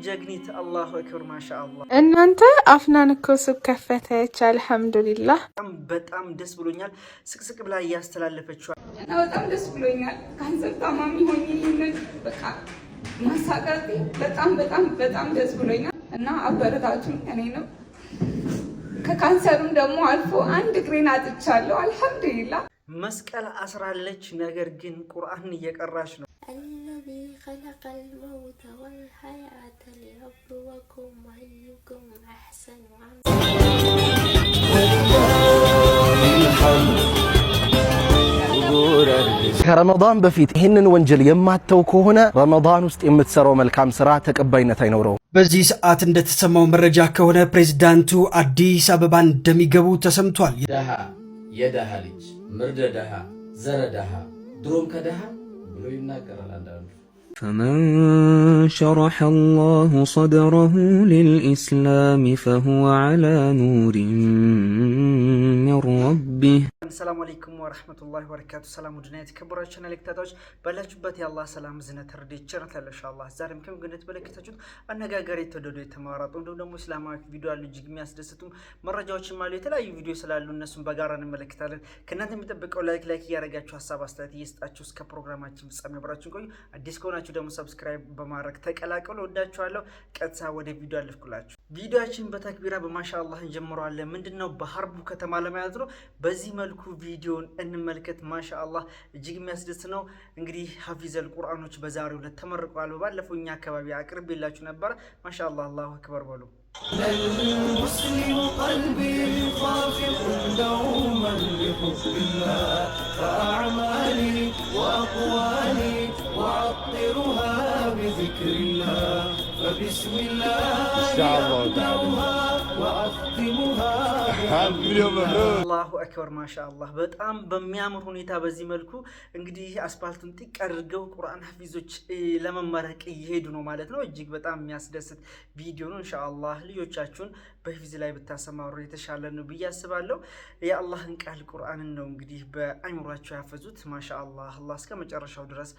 ጀግኒት አላሁ አክበር ማሻአላህ። እናንተ አፍናን እኮ ሱቅ ከፈተች አልሐምዱሊላህ። በጣም ደስ ብሎኛል። ስቅስቅ ብላ እያስተላለፈችው እና በጣም ደስ ብሎኛል። ካንሰር ታማሚ ሆኜ ይሄንን በቃ ማሳቃቴ በጣም ደስ ብሎኛል እና አበረታቱኝ። እኔንም ከካንሰርም ደግሞ አልፎ አንድ እግሬን አጥቻለሁ አልሐምዱሊላህ። መስቀል አስራለች፣ ነገር ግን ቁርአን እየቀራች ነው። الذي خلق الموت والحياة ليبلوكم أيكم أحسن عملا. ከረመዳን በፊት ይህንን ወንጀል የማተው ከሆነ ረመዳን ውስጥ የምትሰራው መልካም ስራ ተቀባይነት አይኖረው። በዚህ ሰዓት እንደተሰማው መረጃ ከሆነ ፕሬዝዳንቱ አዲስ አበባ እንደሚገቡ ተሰምቷል። የደሃ ልጅ ምርደ ደሃ ዘረ ደሃ ድሮም ከደሃ ብሎ ይናገራል አንዳንዱ። فمن شرح الله صدره للإسلام فهو على نور من ربه. السلام عليكم ورحمة الله وبركاته. سلام ودنا የተከበራችሁ ተከታታዮች ባላችሁበት የአላህ ሰላም ዝነት ረድኤት ቸርነት ያለ ኢንሻአላህ ዛሬም ከመገኘት በለከታችሁት አነጋጋሪ የተወደዱ የተማራጡ እንደው ደግሞ እስላማዊ ቪዲዮ አሉ እጅግ የሚያስደስቱ መረጃዎችም አሉ የተለያዩ ቪዲዮ ስላሉ እነሱን በጋራ እንመለከታለን። ከእናንተ የሚጠብቀው ላይክ እያደረጋችሁ ሀሳብ አስተያየት እየሰጣችሁ እስከ ፕሮግራማችን ፍጻሜ አብራችሁን ቆዩ። አዲስ ከሆናችሁ ደግሞ ሰብስክራይብ በማድረግ ተቀላቀሉ። ወዳችኋለሁ። ቀጥታ ወደ ቪዲዮ አልፍኩላችሁ። ቪዲዮአችን በተክቢራ በማሻአላህ እንጀምራለን። ምንድነው በሐርቡ ከተማ ለማለት ነው። በዚህ መልኩ ቪዲዮን እንመልከት። ማሻአላህ እጅግ የሚያስደስት ነው። እንግዲህ ሐፊዘል ቁርአኖች በዛሬው ዕለት ተመርቀዋል። ባለፈው እኛ አካባቢ አቅርቤላችሁ ነበር። ማሻአላህ አላሁ አክበር በሉ። المسلم قلبي خافق دوما لحب الله فأعمالي وأقوالي وعطرها بذكر الله فبسم الله أبدأها وأختمها አላሁ አክበር ማሻአላህ። በጣም በሚያምር ሁኔታ በዚህ መልኩ እንግዲህ አስፋልቱን ጥቅ አድርገው ቁርአን ሐፊዞች ለመመረቅ እየሄዱ ነው ማለት ነው። እጅግ በጣም የሚያስደስት ቪዲዮ ነው። ኢንሻአላህ ልጆቻችሁን በሂፍዝ ላይ ብታሰማሩ የተሻለ ነው ብዬ አስባለሁ። የአላህን ቃል ቁርአንን ነው እንግዲህ በአይምሯቸው ያፈዙት። ማሻአላህ አላህ እስከ መጨረሻው ድረስ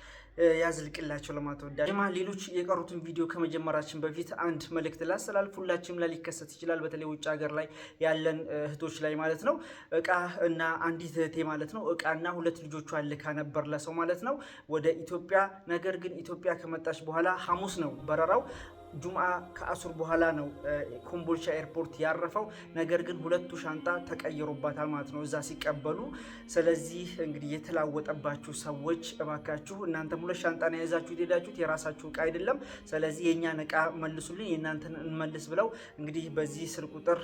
ያዝልቅላቸው ለማተወዳጅ ጀማ። ሌሎች የቀሩትን ቪዲዮ ከመጀመራችን በፊት አንድ መልእክት ላስተላልፍ። ሁላችንም ላይ ሊከሰት ይችላል፣ በተለይ ውጭ ሀገር ላይ ያለን እህቶች ላይ ማለት ነው። እቃ እና አንዲት እህቴ ማለት ነው እቃና ሁለት ልጆቿን ልካ ነበር ለሰው ማለት ነው ወደ ኢትዮጵያ። ነገር ግን ኢትዮጵያ ከመጣች በኋላ ሐሙስ ነው በረራው። ጁምዓ ከአሱር በኋላ ነው ኮምቦልቻ ኤርፖርት ያረፈው። ነገር ግን ሁለቱ ሻንጣ ተቀይሮባታል ማለት ነው እዛ ሲቀበሉ። ስለዚህ እንግዲህ የተላወጠባችሁ ሰዎች እባካችሁ እናንተም ሁለት ሻንጣ ነው ያዛችሁት ሄዳችሁት፣ የራሳችሁ እቃ አይደለም። ስለዚህ የኛን እቃ መልሱልን የእናንተን እንመልስ ብለው እንግዲህ በዚህ ስልክ ቁጥር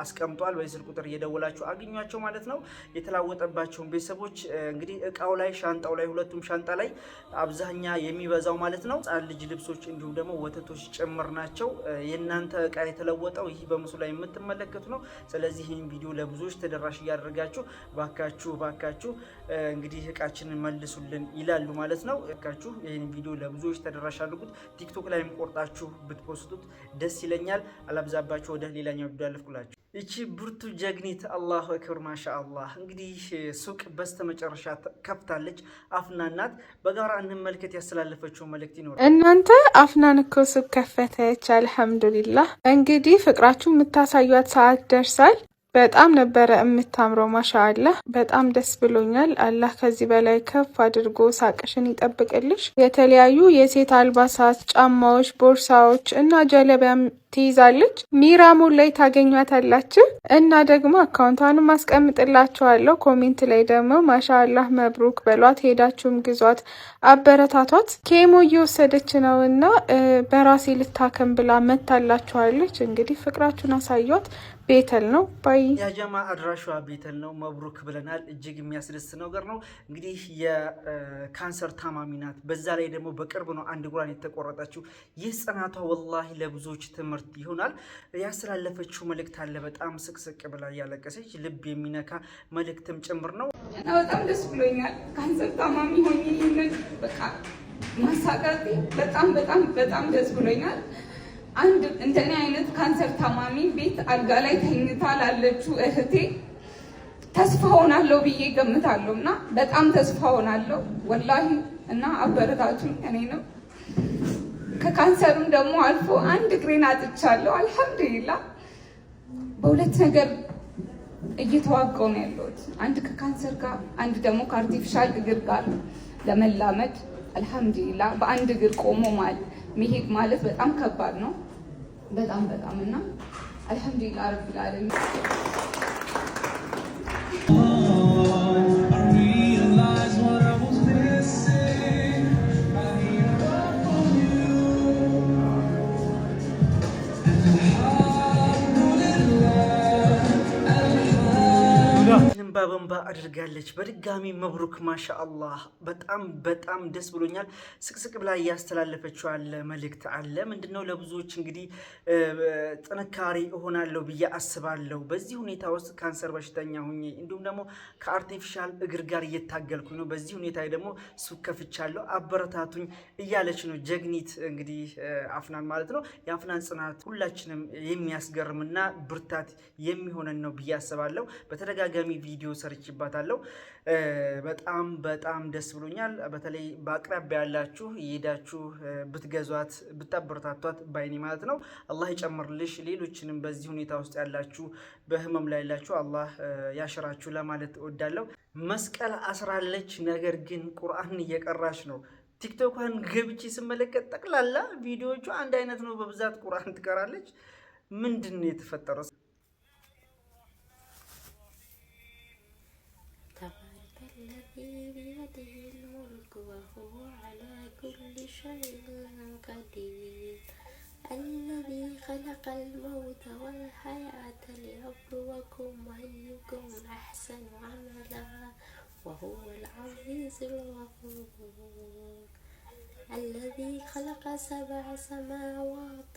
አስቀምጧል። በዚህ ስልክ ቁጥር እየደወላችሁ አግኟቸው ማለት ነው። የተላወጠባቸውን ቤተሰቦች እንግዲህ እቃው ላይ ሻንጣው ላይ ሁለቱም ሻንጣ ላይ አብዛኛ የሚበዛው ማለት ነው ጻን ልጅ ልብሶች እንዲሁም ደግሞ ወተቶች ጭምር ናቸው። የእናንተ እቃ የተለወጠው ይህ በምስሉ ላይ የምትመለከቱ ነው። ስለዚህ ይህን ቪዲዮ ለብዙዎች ተደራሽ እያደረጋችሁ ባካችሁ እንግዲህ እቃችንን መልሱልን ይላሉ ማለት ነው። እቃችሁ ይህን ቪዲዮ ለብዙዎች ተደራሽ አድርጉት። ቲክቶክ ላይም ቆርጣችሁ ብትፖስቱት ደስ ይለኛል። አላብዛባችሁ፣ ወደ ሌላኛው ቪዲዮ አለፍኩላችሁ። እቺ ብርቱ ጀግኒት አላሁ አክበር ማሻአላህ። እንግዲህ ሱቅ በስተመጨረሻ ከፍታለች። አፍናናት በጋራ እንመልከት። ያስተላለፈችው መልእክት ይኖራል። እናንተ አፍናን እኮ ሱቅ ከፈተች አልሐምዱሊላህ። እንግዲህ ፍቅራችሁ የምታሳዩት ሰዓት ደርሳል። በጣም ነበረ የምታምረው ማሻአላህ። በጣም ደስ ብሎኛል። አላህ ከዚህ በላይ ከፍ አድርጎ ሳቅሽን ይጠብቅልሽ። የተለያዩ የሴት አልባሳት፣ ጫማዎች፣ ቦርሳዎች እና ጀለቢያም ትይዛለች። ሚራሙን ላይ ታገኟታላችሁ እና ደግሞ አካውንቷንም አስቀምጥላችኋለሁ። ኮሜንት ላይ ደግሞ ማሻአላህ መብሩክ በሏት። ሄዳችሁም ግዟት፣ አበረታቷት። ኬሞ እየወሰደች ነው እና በራሴ ልታከም ብላ መታላችኋለች። እንግዲህ ፍቅራችሁን አሳዩት። ቤተል ነው ባይ ያጀማ አድራሿ ቤተል ነው። መብሩክ ብለናል። እጅግ የሚያስደስት ነገር ነው። እንግዲህ የካንሰር ታማሚ ናት። በዛ ላይ ደግሞ በቅርብ ነው አንድ ጉራን የተቆረጠችው። ይህ ጽናቷ ወላሂ ለብዙዎች ትምህርት ይሆናል። ያስተላለፈችው መልእክት አለ። በጣም ስቅስቅ ብላ ያለቀሰች ልብ የሚነካ መልእክትም ጭምር ነው እና በጣም ደስ ብሎኛል። ካንሰር ታማሚ ሆኜ ይሄንን በቃ ማሳቃቴ በጣም ደስ ብሎኛል። አንድ እንደኔ አይነት ካንሰር ታማሚ ቤት አልጋ ላይ ተኝታ ላለችው እህቴ ተስፋ ሆናለሁ ብዬ ገምታለሁ እና በጣም ተስፋ ሆናለሁ ወላሂ እና አበረታቱኝ። እኔንም ከካንሰርም ደግሞ አልፎ አንድ እግሬን አጥቻለሁ። አልሐምዱሊላህ በሁለት ነገር እየተዋጋሁ ነው ያለሁት። አንድ ከካንሰር ጋር፣ አንድ ደግሞ ከአርቲፊሻል እግር ጋር ለመላመድ አልሐምዱሊላህ። በአንድ እግር ቆሞ መሄድ ማለት በጣም ከባድ ነው። በጣም እና አልሐምዱሊላህ ረቢል ዓለሚን። በንባ አድርጋለች። በድጋሚ መብሩክ ማሻአላህ። በጣም ደስ ብሎኛል። ስቅስቅ ብላ እያስተላለፈችው አለ መልእክት አለ። ምንድነው ለብዙዎች እንግዲህ ጥንካሬ እሆናለሁ ብዬ አስባለሁ። በዚህ ሁኔታ ውስጥ ካንሰር በሽተኛ ሁኜ እንዲሁም ደግሞ ከአርቲፊሻል እግር ጋር እየታገልኩኝ ነው። በዚህ ሁኔታ ደግሞ ሱቅ ከፍቻለሁ፣ አበረታቱኝ እያለች ነው ጀግኒት እንግዲህ አፍናን ማለት ነው። የአፍናን ጽናት ሁላችንም የሚያስገርምና ብርታት የሚሆነን ነው ብዬ አስባለሁ። በተደጋጋሚ ቪዲዮ ሰርችባታለሁ። በጣም ደስ ብሎኛል። በተለይ በአቅራቢያ ያላችሁ እየሄዳችሁ ብትገዟት ብታበረታቷት ባይኔ ማለት ነው። አላህ ይጨምርልሽ። ሌሎችንም በዚህ ሁኔታ ውስጥ ያላችሁ በህመም ላይ ያላችሁ አላህ ያሽራችሁ ለማለት እወዳለሁ። መስቀል አስራለች፣ ነገር ግን ቁርአን እየቀራች ነው። ቲክቶኳን ገብቼ ስመለከት ጠቅላላ ቪዲዮዎቹ አንድ አይነት ነው። በብዛት ቁርአን ትቀራለች። ምንድን ነው የተፈጠረው? بيده الملك وهو على كل شيء قدير الذي خلق الموت والحياة ليبلوكم أيكم أحسن عملا وهو العزيز الغفور الذي خلق 7 سماوات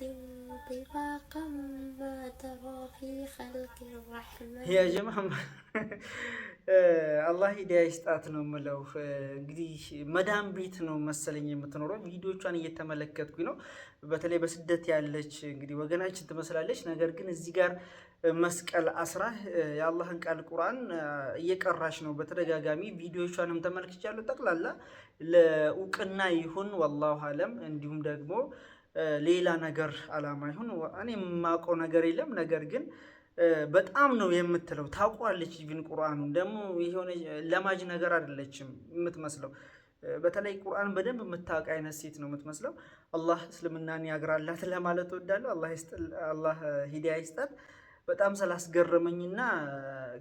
طباقا ما ترى في خلق الرحمن يا جماعة አላህ ሂዳያ ይስጣት ነው የምለው። እንግዲህ መዳም ቤት ነው መሰለኝ የምትኖረው። ቪዲዮቿን እየተመለከትኩኝ ነው። በተለይ በስደት ያለች እንግዲህ ወገናችን ትመስላለች። ነገር ግን እዚህ ጋር መስቀል አስራ የአላህን ቃል ቁርአን እየቀራች ነው። በተደጋጋሚ ቪዲዮቿንም ተመልክቻለሁ። ጠቅላላ ለእውቅና ይሁን ወላሁ አለም፣ እንዲሁም ደግሞ ሌላ ነገር አላማ ይሁን እኔ የማውቀው ነገር የለም። ነገር ግን በጣም ነው የምትለው። ታውቋለች። ኢቭን ቁርአኑ ደግሞ የሆነ ለማጅ ነገር አይደለችም የምትመስለው። በተለይ ቁርአን በደንብ የምታውቅ አይነት ሴት ነው የምትመስለው። አላህ እስልምናን ያግራላት ለማለት እወዳለሁ። አላህ ሂዳያ ይስጣት። በጣም ስላስገረመኝና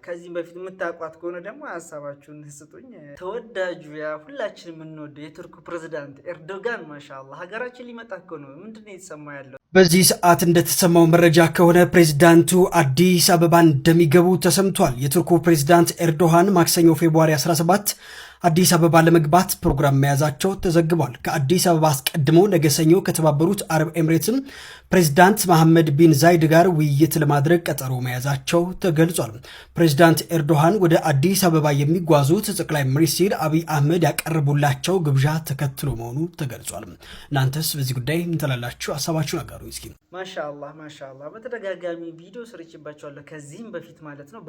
ከዚህ በፊት የምታውቋት ከሆነ ደግሞ ሀሳባችሁን ስጡኝ። ተወዳጁ ያ ሁላችን የምንወደው የቱርኩ ፕሬዝዳንት ኤርዶጋን ማሻአላህ ሀገራችን ሊመጣ እኮ ነው። ምንድነው የተሰማ ያለው? በዚህ ሰዓት እንደተሰማው መረጃ ከሆነ ፕሬዝዳንቱ አዲስ አበባ እንደሚገቡ ተሰምቷል። የቱርኩ ፕሬዝዳንት ኤርዶሃን ማክሰኞ ፌብሩዋሪ 17 አዲስ አበባ ለመግባት ፕሮግራም መያዛቸው ተዘግቧል። ከአዲስ አበባ አስቀድሞ ነገ ሰኞ ከተባበሩት አረብ ኤምሬትም ፕሬዝዳንት መሐመድ ቢን ዛይድ ጋር ውይይት ለማድረግ ቀጠሮ መያዛቸው ተገልጿል። ፕሬዝዳንት ኤርዶሃን ወደ አዲስ አበባ የሚጓዙት ጠቅላይ ሚኒስትር አብይ አህመድ ያቀረቡላቸው ግብዣ ተከትሎ መሆኑ ተገልጿል። እናንተስ በዚህ ጉዳይ ምን ትላላችሁ? ሀሳባችሁ ነገሩ እስኪ። ማሻአላህ በተደጋጋሚ ቪዲዮ ስርጭባቸዋለሁ ከዚህም በፊት ማለት ነው።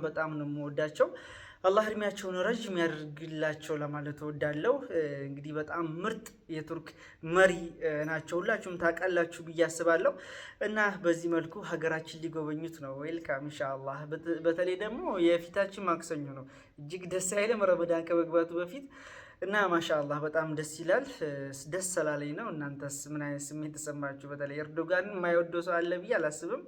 በጣም ነው የምወዳቸው። አላህ እድሜያቸውን ረጅም ያደርግላቸው ለማለት እወዳለሁ። እንግዲህ በጣም ምርጥ የቱርክ መሪ ናቸው። ሁላችሁም ታውቃላችሁ ብዬ አስባለሁ። እና በዚህ መልኩ ሀገራችን ሊጎበኙት ነው። ዌልካም ኢንሻአላህ። በተለይ ደግሞ የፊታችን ማክሰኞ ነው። እጅግ ደስ አይልም? ረመዳን ከመግባቱ በፊት እና ማሻአላህ በጣም ደስ ይላል። ደስ ስላለኝ ነው። እናንተስ ምን አይነት ስሜት ተሰማችሁ? በተለይ ኤርዶጋንን የማይወደው ሰው አለ ብዬ አላስብም።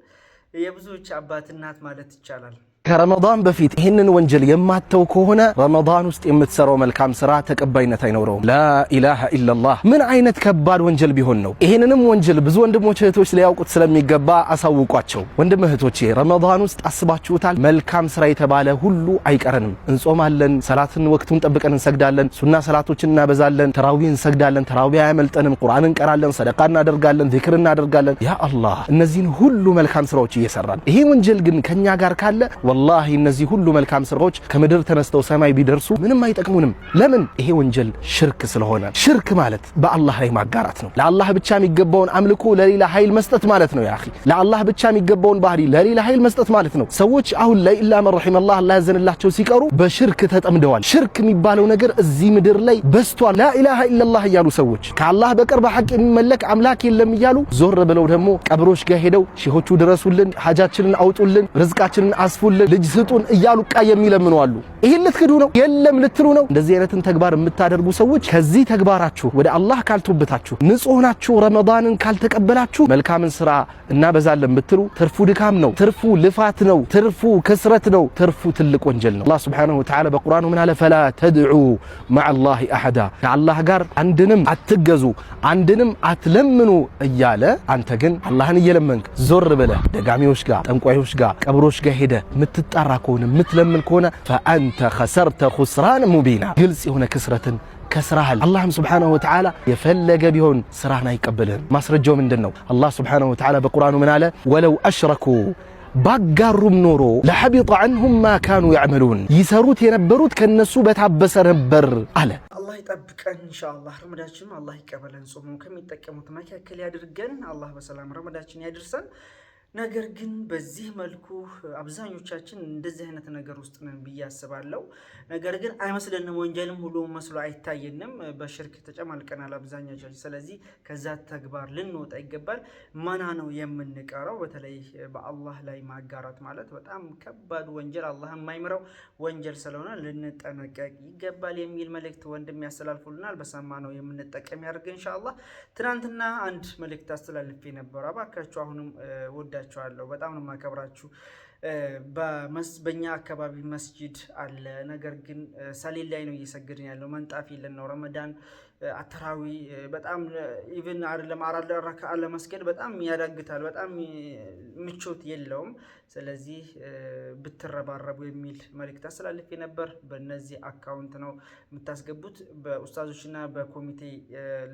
የብዙዎች አባት እናት ማለት ይቻላል። ከረመዳን በፊት ይህንን ወንጀል የማተው ከሆነ ረመዳን ውስጥ የምትሰራው መልካም ስራ ተቀባይነት አይኖረውም። ላኢላሃ ኢላላህ ምን አይነት ከባድ ወንጀል ቢሆን ነው? ይህንንም ወንጀል ብዙ ወንድሞች እህቶች ሊያውቁት ስለሚገባ አሳውቋቸው። ወንድም እህቶቼ ረመዳን ውስጥ አስባችሁታል? መልካም ስራ የተባለ ሁሉ አይቀረንም። እንጾማለን፣ ሰላትን ወቅቱን ጠብቀን እንሰግዳለን፣ ሱና ሰላቶችን እናበዛለን፣ ተራዊህ እንሰግዳለን፣ ተራዊህ አያመልጠንም፣ ቁርአን እንቀራለን፣ ሰደቃ እናደርጋለን፣ ዚክር እናደርጋለን። ያ አላህ እነዚህን ሁሉ መልካም ስራዎች እየሰራን ይሄ ወንጀል ግን ከኛ ጋር ካለ ወላሂ እነዚህ ሁሉ መልካም ስራዎች ከምድር ተነስተው ሰማይ ቢደርሱ ምንም አይጠቅሙንም። ለምን? ይሄ ወንጀል ሽርክ ስለሆነ። ሽርክ ማለት በአላህ ላይ ማጋራት ነው። ለአላህ ብቻ የሚገባውን አምልኮ ለሌላ ኃይል መስጠት ማለት ነው። ያ አኺ ለአላህ ብቻ የሚገባውን ባህሪ ለሌላ ኃይል መስጠት ማለት ነው። ሰዎች አሁን ላይ ኢላ መን ረሒመላህ አላህ ያዘንላቸው ሲቀሩ በሽርክ ተጠምደዋል። ሽርክ የሚባለው ነገር እዚህ ምድር ላይ በስቷል። ላኢላሃ ኢላላህ እያሉ ሰዎች ከአላህ በቀር በሐቅ የሚመለክ አምላክ የለም እያሉ ዞር ብለው ደግሞ ቀብሮች ጋር ሄደው ሼሆቹ ድረሱልን፣ ሐጃችንን አውጡልን፣ ርዝቃችንን አስፉልን፣ ልጅ ስጡን እያሉ ቃ የሚለምኑ አሉ። ይሄን ልትክዱ ነው? የለም ልትሉ ነው? እንደዚህ አይነትን ተግባር የምታደርጉ ሰዎች ከዚህ ተግባራችሁ ወደ አላህ ካልተወበታችሁ፣ ንጹህ ናችሁ፣ ረመዳንን ካልተቀበላችሁ መልካምን ስራ እናበዛለን ብትሉ ትርፉ ድካም ነው፣ ትርፉ ልፋት ነው፣ ትርፉ ክስረት ነው፣ ትርፉ ትልቅ ወንጀል ነው። አላህ ሱብሓነሁ ወተዓላ በቁርአኑ ምን አለ? ፈላ ተድዑ መዐላሂ አሐዳ፣ ከአላህ ጋር አንድንም አትገዙ፣ አንድንም አትለምኑ እያለ አንተ ግን አላህን እየለመንክ ዞር ብለህ ደጋሚዎች ጋር፣ ጠንቋዮች ጋር፣ ቀብሮች ጋር ሄደ የምትጣራ ከሆነ የምትለምን ከሆነ ፈአንተ ኸሰርተ ኹስራን ሙቢና፣ ግልጽ የሆነ ክስረትን ከስራሃል። አላህም ሱብሓነሁ ወተዓላ የፈለገ ቢሆን ስራህን አይቀበልህም። ማስረጃው ምንድን ነው? አላህ ሱብሓነሁ ወተዓላ በቁርአኑ ምን አለ? ወለው አሽረኩ ባጋሩም ኖሮ ለሐቢጠ ዐንሁም ማ ካኑ ያዕመሉን፣ ይሰሩት የነበሩት ከነሱ በታበሰ ነበር አለ። አላህ ይጠብቀን ኢንሻአላህ። ረመዳችን አላህ ይቀበለን፣ ጾሙ ከሚጠቀሙት መካከል ያድርገን። አላህ በሰላም ረመዳችን ያድርሰን። ነገር ግን በዚህ መልኩ አብዛኞቻችን እንደዚህ አይነት ነገር ውስጥ ነን ብዬ አስባለሁ። ነገር ግን አይመስለንም፣ ወንጀልም ሁሉ መስሎ አይታየንም። በሽርክ ተጨማልቀናል አብዛኞቻችን። ስለዚህ ከዛ ተግባር ልንወጣ ይገባል። መና ነው የምንቀረው። በተለይ በአላህ ላይ ማጋራት ማለት በጣም ከባድ ወንጀል፣ አላህ የማይምረው ወንጀል ስለሆነ ልንጠነቀቅ ይገባል የሚል መልእክት ወንድም ያስተላልፉልናል። በሰማነው የምንጠቀም ያድርግ ኢንሻአላህ። ትናንትና አንድ መልእክት አስተላልፌ ነበር። እባካችሁ አሁንም ወዳችኋለሁ፣ በጣም ነው የማከብራችሁ። በእኛ አካባቢ መስጂድ አለ። ነገር ግን ሰሌን ላይ ነው እየሰገድን ያለው። መንጣፍ የለን ነው። ረመዳን አተራዊ በጣም ኢቭን አይደለም አራት ረካዓ ለመስገድ በጣም ያዳግታል። በጣም ምቾት የለውም። ስለዚህ ብትረባረቡ የሚል መልእክት አስተላልፌ ነበር። በእነዚህ አካውንት ነው የምታስገቡት። በኡስታዞችና በኮሚቴ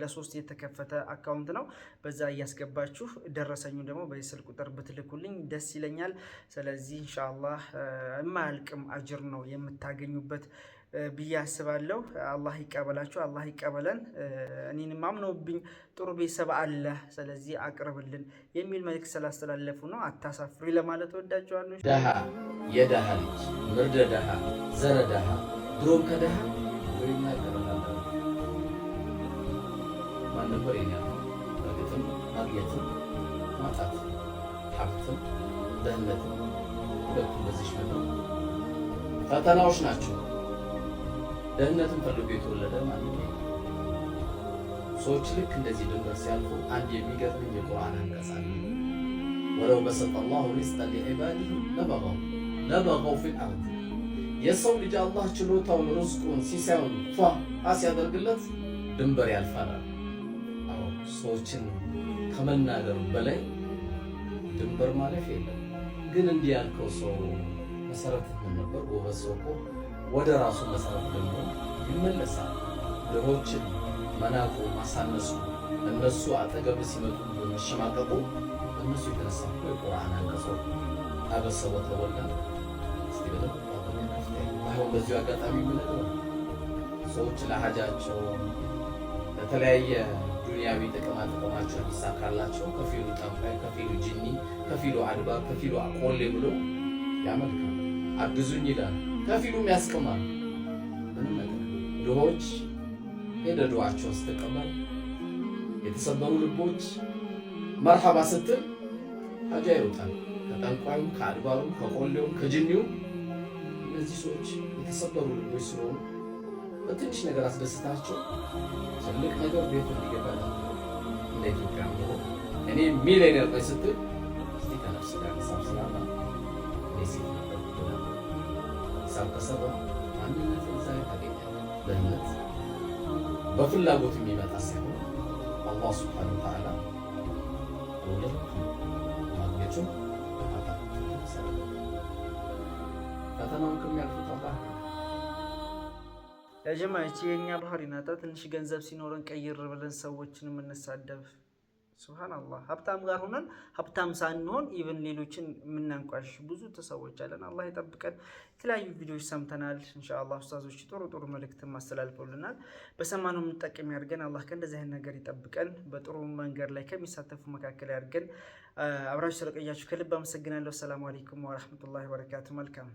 ለሶስት የተከፈተ አካውንት ነው። በዛ እያስገባችሁ ደረሰኙ ደግሞ በስልክ ቁጥር ብትልኩልኝ ደስ ይለኛል። ስለዚህ ኢንሻአላህ የማያልቅም አጅር ነው የምታገኙበት ብዬ አስባለሁ። አላህ ይቀበላችሁ፣ አላህ ይቀበለን። እኔንም አምነውብኝ ጥሩ ቤተሰብ አለ፣ ስለዚህ አቅርብልን የሚል መልእክት ስላስተላለፉ ነው። አታሳፍሪ ለማለት ወዳቸዋለሁ። ደሃ የደሃ ልጅ ምርደ ደሃ ዘረ ደሃ ድሮም ከደሃ ወይና ይቀበላል። ማን ነበር የኛ በግጥም ማግኘትም ማጣት ሀብትም ደህንነትም ሁለቱም በዚህ ምድር ፈተናዎች ናቸው። ደህንነትን ፈልጎ የተወለደ ማለት ነው። ሰዎች ልክ እንደዚህ ድንበር ሲያልፉ አንድ የሚገርም የቁርአን አንቀጽ አለ። ወለው በሰጠ አላሁ ሪዝቀን ሊዒባዲሂ ለበገው ፊል አርድ። የሰው ልጅ አላህ ችሎታውን ርዝቁን ሲሳዩን ሲያደርግለት ድንበር ያልፋል። አዎ ሰዎችን ከመናገር በላይ ድንበር ማለፍ የለም። ግን እንዲህ ያልከው ሰው መሰረት ምን ነበር? ጎበዝ ሰው እኮ ወደ ራሱ መሰረት ደግሞ ይመለሳል። ድሆችን መናቁ ማሳነሱ፣ እነሱ አጠገብ ሲመጡ በመሸማቀቁ እነሱ የተነሳ የቁርአን አንቀጾ አበሰ ወተወላ ሲበለ አሁን በዚሁ አጋጣሚ ምንድነው ሰዎች ለሐጃቸው ለተለያየ ዱንያዊ ጥቅማቸው እንዲሳካላቸው ከፊሉ ጠንቋይ፣ ከፊሉ ጂኒ፣ ከፊሉ አድባር፣ ከፊሉ አቆሌ ብሎ ያመልካል። አግዙኝ ይላል። ከፊሉም ያስቀማል። ምንም ነገር ድሆች ሄደህ ዱዓቸውን ስትቀበል የተሰበሩ ልቦች መርሐባ ስትል ሐጃ ይወጣል። ከጠንቋዩም ከአድባሩም ከቆሌውም ከጅኒውም እነዚህ ሰዎች የተሰበሩ ልቦች ስለሆኑ በትንሽ ነገር አስደስታቸው ትልቅ ነገር ቤት እንዲገባ እንደ ኢትዮጵያ ነው። እኔ ሚሊዮነር ነኝ ስትል እስቲ ከነፍስ ጋር ሂሳብ ስላላ ሴት ነበር ሂሳብ ከሰራ አንድነት እዛ ታገኛለህ። ደህንነት በፍላጎት የሚመጣ ሳይሆን አላህ ሱብሓነሁ ወተዓላ ወለድ ማግኘቱ ፈተናውን ከሚያልፉት አላህ ያጀማ እቺ የኛ ባህሪ ናታ። ትንሽ ገንዘብ ሲኖረን ቀይር ብለን ሰዎችን የምንሳደብ ሱብሃንአላህ ሀብታም ጋር ሆነን ሀብታም ሳንሆን ኢቭን ሌሎችን የምናንቋሽ ብዙ ሰዎች አለን። አላህ ይጠብቀን። የተለያዩ ቪዲዮዎች ሰምተናል። ኢንሻአላህ ኡስታዞች ጥሩ መልእክት ማስተላልፈውልናል። በሰማነው የምንጠቀም ያድርገን። አላህ ከእንደዚህ አይነት ነገር ይጠብቀን። በጥሩ መንገድ ላይ ከሚሳተፉ መካከል ያድርገን። አብራችሁ ስለቆያችሁ ከልብ አመሰግናለሁ። ሰላም አለይኩም ወራህመቱላሂ ወበረካቱ። መልካም